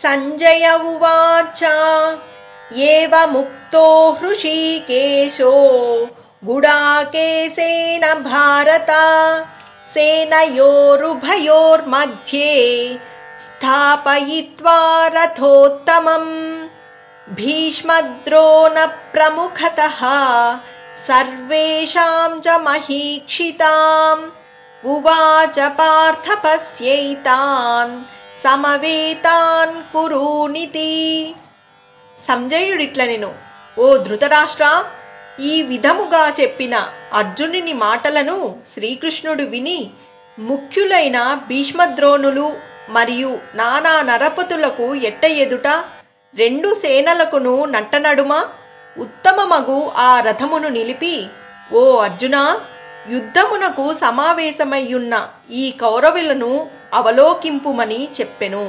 సంజయ ఉవాచ ఏవముక్తో హృషీకేశో గుడాకేశేన భారత సేనయోరుభయోర్మధ్యే స్థాపయిత్వా రథోత్తమం భీష్మద్రోణ ప్రముఖతః సర్వేషాం చ మహీక్షితాం ఉవాచ పార్థ పశ్యైతాన్ సమవేతాన్ కురూనితి. సంజయుడిట్లనెను, ఓ ధృతరాష్ట్ర, ఈ విధముగా చెప్పిన అర్జునుని మాటలను శ్రీకృష్ణుడు విని ముఖ్యులైన భీష్మద్రోణులు మరియు నానా నరపతులకు ఎట్ట ఎదుట రెండు సేనలకును నట్టనడుమ ఉత్తమమగు ఆ రథమును నిలిపి, ఓ అర్జునా, యుద్ధమునకు సమావేశమయ్యున్న ఈ కౌరవులను అవలోకింపుమని చెప్పెను.